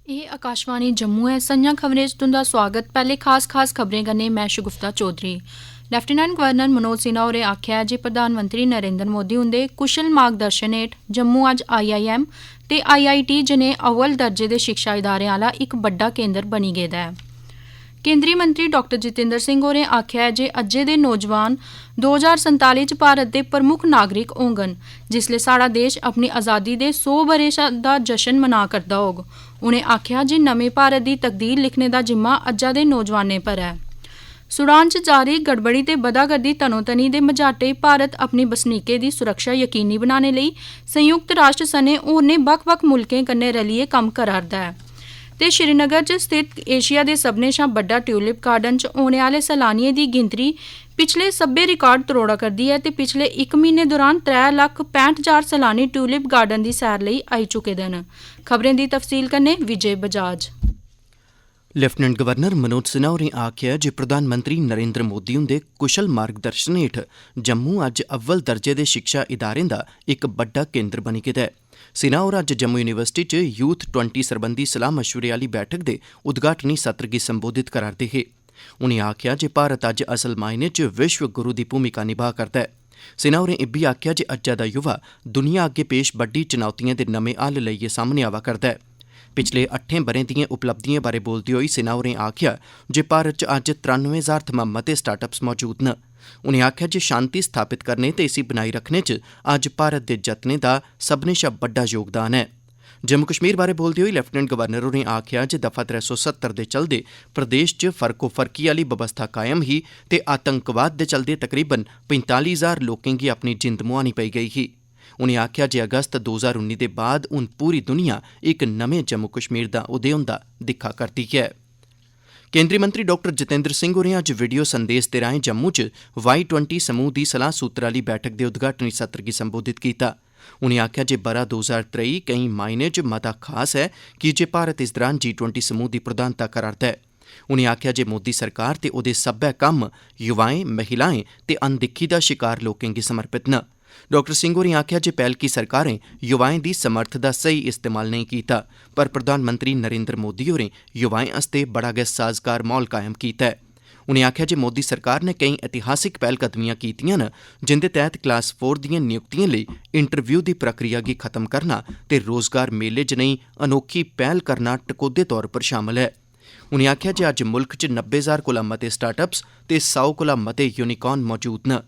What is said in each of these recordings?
ਇਹ ਆਕਾਸ਼ਵਾਣੀ ਜੰਮੂ ਹੈ। ਸੰਝਾਂ ਖਬरें च तुंदा स्वागत। पहले खास खबरें कन्नै मैं शगुफ्ता चौधरी। लैफ्टिनेंट गवर्नर मनोज सिन्हा होरें आखेआ है जे प्रधानमंत्री नरेंद्र मोदी हुंदे कुशल मार्गदर्शन हेठ जम्मू अज्ज IIM ते IIT जनेह् अव्वल दर्जे दे शिक्षा इदारें आह्ला इक बड्डा केंद्र बनी गेदा है। केंद्रीय मंत्री डॉक्टर जितेंद्र सिंह होरें आखेआ है जे अज्जै दे नौजवान 2047 च भारत दे प्रमुख नागरिक होङन जिसलै साढ़ा देश अपनी आज़ादी दे 100 ब'रें दा जश्न मना करदा होग। उ'नें आखेआ जे नमें भारत दी तकदीर लिखने दा जिम्मा अज्जै दे नौजवानें पर है। सूडान च जारी गड़बड़ी ते बधा करदी तनोतनी दे मझाटै भारत अपनी बसनीकें दी सुरक्षा यकीनी बनाने लेई संयुक्त राष्ट्र सने होरनें बक्ख-बक्ख मुल्कें कन्नै रलियै कम्म करा'रदा है। ते श्रीनगर च स्थित एशिया दे सभनें शा बड्डा ट्यूलिप गार्डन च औने आह्ले सैलानियें दी गिनतरी पिछले सब्बै रिकार्ड त्रोड़ा करदी है ते पिछले इक म्हीने दौरान 3,65,000 सैलानी ट्यूलिप गार्डन दी सैर लेई आई चुके दे न। खबरें दी तफसील कन्नै विजय बजाज। लैफ्टिनेंट गवर्नर मनोज सिन्हा होरें आखेआ जे प्रधानमंत्री नरेंद्र मोदी हुंदे कुशल मार्गदर्शन हेठ जम्मू अज्ज अव्वल दर्जे दे शिक्षा इदारें दा इक बड्डा केंद्र बनी गेदा है। सिन्हा होर अज्ज जम्मू यूनिवर्सिटी च यूथ 20 सरबंधी सलाह मशवरे आह्ली बैठक दे उद्घाटनी सत्र गी संबोधित करा'रदे हे। उनें आखेआ जे भारत अज्ज असल मायने च विश्व गुरु दी भूमिका निभा करदा है। सिन्हा होरें इब्बी आखेआ जे अज्जै दा युवा दुनिया अग्गे पेश बड्डी चुनौतियें दे नमें हल लेइयै सामने आवा करदा है। पिछले 8 ब'रें दिएं उपलब्धिएं बारै बोलदे होई सिन्हा होरें आखेआ जे भारत च अज्ज 93,000 थमां मते स्टार्टअप्स मौजूद न। उनें आखेआ जे शांति स्थापित करने ते इसी बनाई रखने च अज्ज भारत दे जतनें दा सभनें शा बड्डा योगदान है। जम्मू कश्मीर बारै बोलदे होई लैफ्टिनेंट गवर्नर होरें आखेआ जे दफा 370 दे चलदे प्रदेश च फर्कोफर्की आह्ली बवस्था कायम ही ते आतंकवाद दे चलदे तकरीबन 45,000 लोकें गी अपनी जिंद मुहानी पेई गेई ही। उनें आखेआ जे अगस्त 2019 दे बाद हून पूरी दुनिया इक नमें जम्मू कश्मीर दा उदय होंदा दिक्खा करदी है। केंद्रीय मंत्री डॉक्टर जितेंद्र सिंह होरें अज्ज वीडियो संदेस दे राएं जम्मू च Y20 समूह दी सलाह सूत्र आह्ली बैठक दे उद्घाटनी सत्र गी संबोधित कीता। उनें आखेआ जे ब'रा 2023 केईं मायने च मता खास है की जे भारत इस दौरान G20 समूह दी प्रधानता करा'रदा है। उनें आखेआ जे मोदी सरकार ते ओह्दे सब्बै कम्म युवाएं, महिलाएं ते अनदिक्खी दा शिकार लोकें गी समर्पित न। डॉक्टर सिंह होरें आखेआ जे पैह्लकी सरकारें युवाएं दी समर्थ दा सही इस्तेमाल नेईं कीता पर प्रधानमंत्री नरेंद्र मोदी होरें युवाएं आस्तै बड़ा गै साजगार माहौल कायम कीता है। उनें आखेआ जे मोदी सरकार ने केईं ऐतिहासिक पैह्लकदमियां कीतियां न जिंदे तैह्त क्लास 4 दिएं नियुक्तिएं लेई इंटरव्यू दी प्रक्रिया गी खत्म करना ते रोजगार मेले जनेही अनोखी पैह्ल करना टकोह्दे तौर पर शामल है। उनें आखेआ जे अज्ज मुल्ख च 90,000 कोला मते स्टार्टअप्स ते 100 कोला मते यूनिकॉर्न मौजूद न।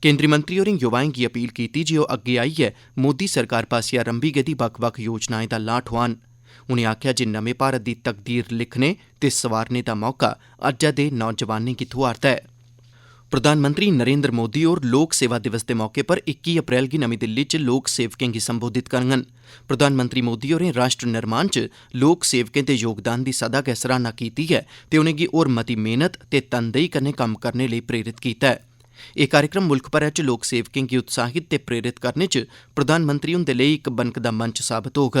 केंद्रीय मंत्री होरें युवाएं गी अपील कीती जे ओह् अग्गे आइयै मोदी सरकार पास्सेआ रंभी गेदी बक्ख-बक्ख योजनाएं दा लाह् ठोआन। उनें आखेआ जे नमें भारत दी तकदीर लिखने ते सवारने दा मौका अज्जै दे नौजवानें गी थोआ'रदा है। प्रधानमंत्री नरेंद्र मोदी होर लोक सेवा दिवस दे मौके पर 21 अप्रैल गी नमीं दिल्ली च लोक सेवकें गी संबोधित करङन। प्रधानमंत्री मोदी होरें राष्ट्र निर्माण च लोक सेवकें दे योगदान दी सदा गै सराह्ना कीती ऐ ते उनेंगी होर मती मेहनत ते तनदेही कन्नै कम्म करने लेई प्रेरित कीता है। एह् कार्यक्रम मुल्ख भरै च लोक सेवकें गी उत्साहित ते प्रेरित करने च प्रधानमंत्री हुंदे लेई इक बनकदा मंच साबत होग।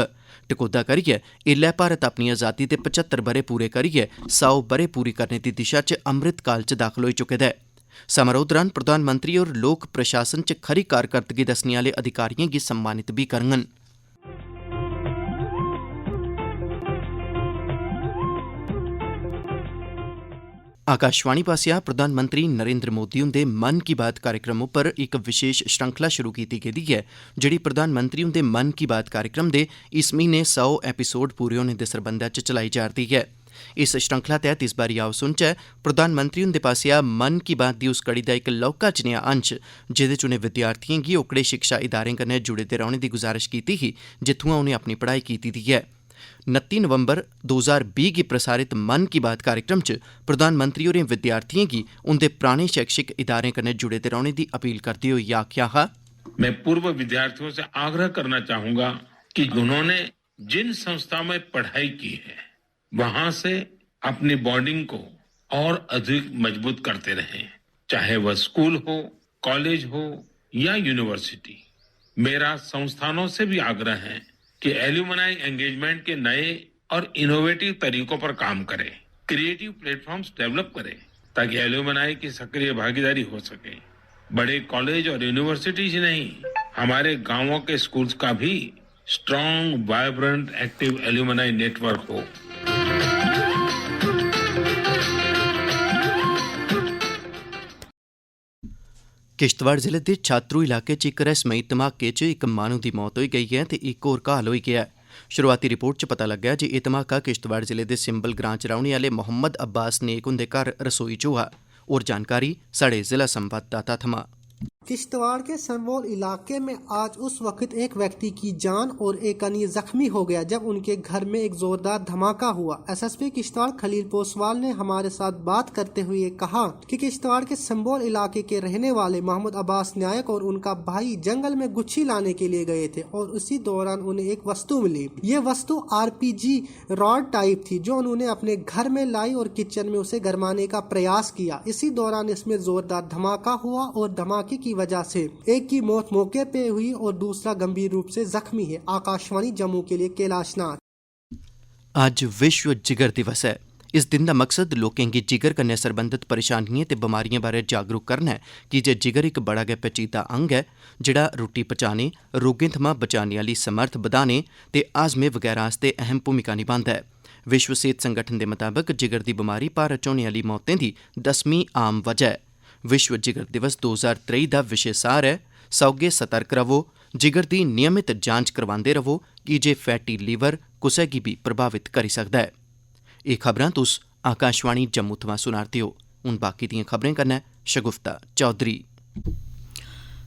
टकोह्दा करियै एल्लै भारत अपनी आज़ादी दे 75 ब'रे पूरे करियै 100 ब'रे पूरी करने दी दिशा च अमृत काल च दाखल होई चुके दा है। समारोह दौरान प्रधानमंत्री होर लोक प्रशासन च खरी कारकर्दगी दस्सने आह्ले अधिकारिएं गी सम्मानित बी करङन। आकाशवाणी पास्सेआ प्रधानमंत्री नरेंद्र मोदी हुंदे मन की बात कार्यक्रम उप्पर इक विशेष श्रृंखला शुरू कीती गेदी है जेह्ड़ी प्रधानमंत्री हुंदे मन की बात कार्यक्रम दे इस म्हीने 100 एपिसोड पूरे होने दे सरबंधै च चलाई जा'रदी है। इस श्रृंखला तैह्त इस बारी आओ सुनचै प्रधानमंत्री हुंदे पास्सेआ मन की बात दी उस कड़ी दा इक लौह्का जनेहा अंश जेह्दे च उनें विद्यार्थियें गी ओकड़े शिक्षा इदारें कन्नै जुड़े दे रौह्ने दी गुजारिश कीती ही जित्थुआं उनें अपनी पढ़ाई कीती दी है। 29 नवंबर 2020 गी प्रसारित मन की बात कार्यक्रम च प्रधानमंत्री होरें विद्यार्थियें गी उंदे पराने शैक्षिक इदारें कन्नै जुड़े दे रौह्ने दी अपील करदे होई आखेआ हा। मैं पूर्व विद्यार्थियों से आग्रह करना चाहूंगा कि उन्होंने जिन संस्था में पढ़ाई की है वहां से अपनी बॉन्डिंग को और अधिक मजबूत करते रहें, चाहे वह स्कूल हो, कॉलेज हो या यूनिवर्सिटी। मेरा संस्थानों से भी आग्रह है कि एल्यूमनाई एंगेजमेंट के नए और इनोवेटिव तरीकों पर काम करें, क्रिएटिव प्लेटफॉर्म्स डेवलप करें ताकि एल्यूमनाई की सक्रिय भागीदारी हो सके। बड़े कॉलेज और यूनिवर्सिटीज नहीं, हमारे गांवों के स्कूल्स का भी strong, vibrant, active alumni network हो। किश्तवाड़ जिले के छात्रू इलाके च इक रहस्यमई धमाके च इक माहनू की मौत होई गई है ते इक होर घायल होई गया है। शुरुआती रिपोर्ट च पता लग्गा जे एह् धमाका किश्तवाड़ जिले के सिंबल ग्रां च रौहने आह्ले मोहम्मद अब्बास नेक हुंदे घर रसोई च होआ। और जानकारी साढ़े जिला संवाददाता थमां। किश्तवाड़ के संबोल इलाके में आज उस वक्त एक व्यक्ति की जान और एक अन्य जख्मी हो गया जब उनके घर में एक जोरदार धमाका हुआ। एसएसपी किश्तवाड़ खलील पोसवाल ने हमारे साथ बात करते हुए कहा कि किश्तवाड़ के संबोल इलाके के रहने वाले मोहम्मद अब्बास नायक और उनका भाई जंगल में गुच्छी लाने के लिए गए थे और उसी दौरान उन्हें एक वस्तु मिली। ये वस्तु आरपीजी रॉड टाइप थी जो उन्होंने अपने घर में लाई और किचन में उसे गरमाने का प्रयास किया। इसी दौरान इसमें जोरदार धमाका हुआ और धमाके की वजह से एक की मौत मौके पे हुई और दूसरा गंभीर रूप से जख्मी है। आकाशवाणी जम्मू के लिए कैलाश नाथ। अज विश्व जिगर दिवस है। इस दिन का मकसद लोकें गी जिगर कन्नै सरबंधत परेशानियें ते बमारियें बारै जागरूक करना है कि जे जिगर एक बड़ा गै पेचीदा अंग है जेड़ा रुट्टी पचाने, रोगें थमां बचाने आह्ली समर्थ बधाने ते हाजमे वगैरा आस्तै अहम भूमिका निभांदा है। विश्व सेहत संगठन के मुताबक जिगर की बीमारी भारत च होने आह्ली मौतें की 10वीं आम वजह है। विश्व जिगर दिवस 2023 का विशे सार है सौगे सतर्क रवो, जिगर की नियमित जांच करवाते रवो कि जे फैटी लीवर कुसै गी भी प्रभावित करी सकदा है। ये खबरां तुस आकाशवाणी जम्मू थमां सुना'रदे हो। हुण बाकी दियां खबरें कन्नै शगुफ्ता चौधरी।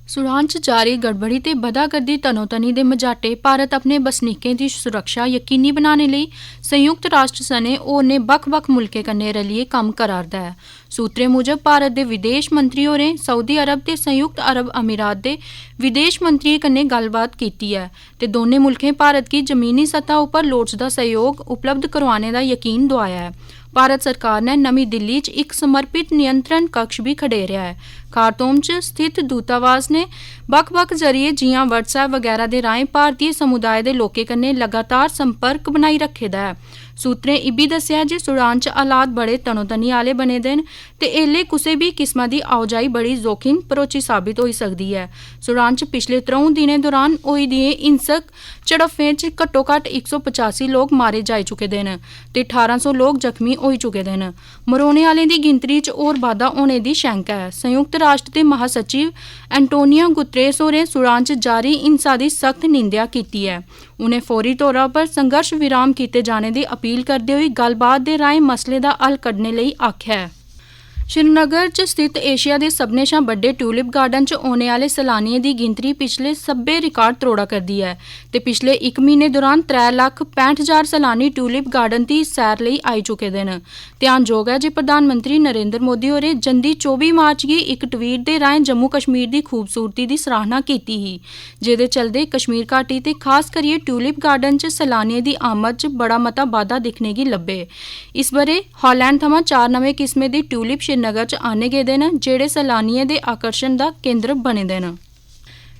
सूडान च जारी गड़बड़ी ते बधा करदी तनोतनी दे मझाटे भारत अपने बसनीकें दी सुरक्षा यकीनी बनाने लेई संयुक्त राष्ट्र सने होरनें बक्ख-बक्ख मुल्कें कन्नै रलियै कम्म करा'रदा है। सूत्रें मुजब भारत दे विदेश मंत्री होरें सऊदी अरब ते संयुक्त अरब अमीरात दे विदेश मंत्रियें कन्नै गल्लबात कीती है ते दौनें मुल्खें भारत गी जमीनी सतह उप्पर लोड़चदा सहयोग उपलब्ध करवाने दा यकीन दोआया है। भारत सरकार ने नमीं दिल्ली च एक समर्पित नियंत्रण कक्ष भी खडेरेआ है। खारतूम च स्थित दूतावास ने बक्ख-बक्ख जरिए जियां व्हाट्सएप वगैरह दे राहें भारतीय समुदाय दे लोकें कन्नै लगातार संपर्क बनाई रखे दा है। सूत्रें इब्बी दस्सेआ जे सूडान च हालात बड़े तनोतनी आह्ले बने दे न ते एल्ले कुसै बी किस्मा दी आओजाई बड़ी जोखिम भरोची साबित होई सकदी है। सूडान च पिछले 3 दिनें दौरान होई दियें हिंसक झड़फ्फें च घट्टोघट्ट 185 लोग मारे जाई चुके दे न ते 1800 लोग जख्मी होई चुके दे न। मरोने आह्लें दी गिनतरी च होर बाद्धा होने दी शैंका है। संयुक्त राष्ट्र दे महासचिव एंटोनियो गुतरेस होरें सूडान च जारी हिंसा दी सख्त निंदेआ कीती है। उनें फौरी तौरा पर संघर्ष विराम कीते जाने दी अपील करदे होई गल्लबात दे राहें मसले दा हल कड्ढने लेई आखेआ है। श्रीनगर च स्थित एशिया दे सभनें शा बड्डे ट्यूलिप गार्डन च औने आह्ले सैलानियें दी गिनतरी पिछले सब्बै रिकार्ड त्रोड़ा करदी है ते पिछले 1 म्हीने दौरान 3,65,000 सैलानी ट्यूलिप गार्डन दी सैर लेई आई चुके दे न। ध्यानजोग है जे प्रधानमंत्री नरेंद्र मोदी होरें जंदी 24 मार्च गी इक ट्वीट दे राहें जम्मू कश्मीर दी खूबसूरती दी सराहना कीती ही जेह्दे चलदे कश्मीर घाटी ते खास करियै ट्यूलिप गार्डन च सैलानियें दी आमद च बड़ा मता बाद्धा दिक्खने गी लब्भे। इस ब'रे हॉलैंड थमां 4 नमें किस्में दी ट्यूलिप श्रीनगर च आने गेदे न जेह्ड़े सैलानियें दे आकर्षण दा केंद्र बने दे न।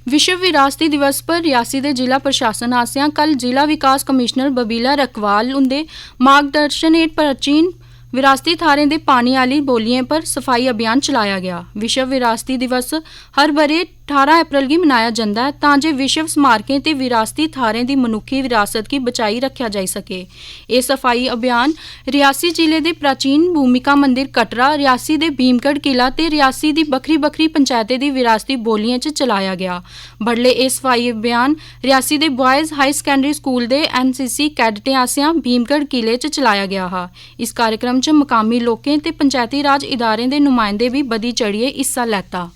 विश्व विरासती दिवस पर रियासी दे जिला प्रशासन आसेआ कल जिला विकास कमिश्नर बबीला रकवाल हुंदे मार्गदर्शन हेठ प्राचीन विरासती थाह्रें दे पानी आह्ली बोलियें पर सफाई अभियान चलाया गया। विश्व विरासती दिवस हर ब'रे 18 अप्रैल गी मनाया जंदा है तां जे विश्व स्मारकें ते विरासती थाह्रें दी मनुक्खी विरासत गी बचाई रखेआ जाई सके। एह् सफाई अभियान रियासी जिले दे प्राचीन भूमिका मंदिर कटरा, रियासी दे भीमगढ़ किला ते रियासी दी बक्खरी बक्खरी पंचायतें दी विरासती बोलियें च चलाया गया। बडले एह् सफाई अभियान रियासी दे बॉयज हाई सकैंडरी स्कूल दे NCC कैडटें आसेआ भीमगढ़ किले च चलाया गया हा। इस कार्यक्रम च मकामी लोकें ते पंचायती राज इदारें दे नुमाइंदे भी बधी चढ़ियै हिस्सा लैता।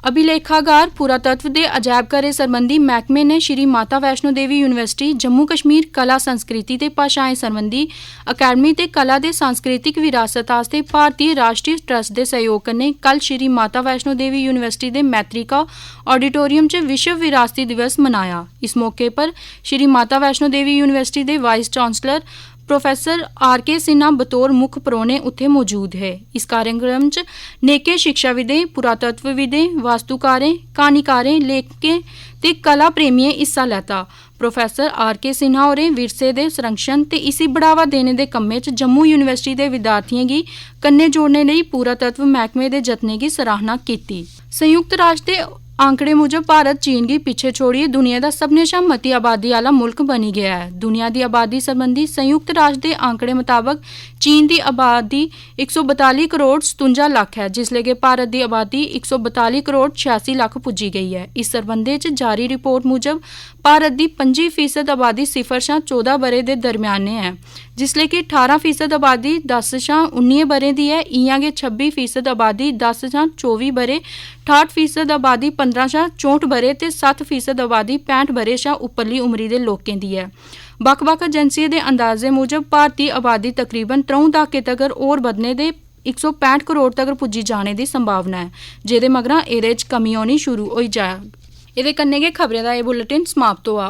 अभिलेखागार पुरातत्व दे अजैबघरें सरबंधी मैह्कमे ने श्री माता वैष्णो देवी यूनिवर्सिटी जम्मू कश्मीर कला संस्कृति ते भाशाएं सरबंधी अकैडमी ते कला दे सांस्कृतिक विरासत आस्तै भारतीय राश्ट्री ट्रस्ट दे सहयोग कन्नै कल श्री माता वैष्णो देवी यूनिवर्सिटी दे मैत्रिका ऑडिटोरियम च विश्व विरासती दिवस मनाया। इस मौके पर श्री माता वैष्णो देवी यूनिवर्सिटी दे vice chancellor professor RK Sinha बतौर मुक्ख परौह्ने उत्थे मौजूद है। इस कार्यक्रम च नेके शिक्षाविदें, पुरातत्वविदें, वास्तुकारें, क्हानीकारें, लेखकें ते कला प्रेमियें हिस्सा लैता। प्रोफेसर RK सिन्हा होरें विरसे दे संरक्षण ते इसी बढ़ावा देने दे कम्मै च जम्मू यूनिवर्सिटी दे विद्यार्थियें गी कन्नै जोड़ने लेई पुरातत्व मैह्कमे दे जतनें गी सराहना कीती। संयुक्त राष्ट्र दे आंकड़े मुजब भारत चीन गी पिछे छोड़िए दुनिया का सभनें शा मती आबादी आला मुल्क बनी गया है। दुनिया की आबादी संबंधी संयुक्त राष्ट्र के आंकड़े मुताबक चीन की आबादी 142 करोड़ 57 लाख है, जिसले कि भारत की आबादी 142 करोड़ 86 लाख पुजी गई है। इस संबंधे च जारी रिपोर्ट मुजब भारत की 25% आबादी 0 शा 14 बरे के दरम्याने है, जिसले कि 18% आबादी 10 शा 19 बरे की है। इयां गै 26% आबादी 10 शा 24 बरे, 68% आबादी 15 शा 64 बरे ते 7% आबादी 65 बरे शा उपरली उमरी दे लोकें दी है। बक्ख-बक्ख एजेंसियें दे अंदाजे मुजब भारती आबादी तकरीबन 3 दहाके तगर होर बधने दे 165 करोड़ तगर पुज्जी जाने की संभावना है, जेदे मगरा एह्दे च कमी औनी शुरू होई जाग। एह्दे कन्नै गै खबरें दा एह् बुलेटिन समाप्त होआ।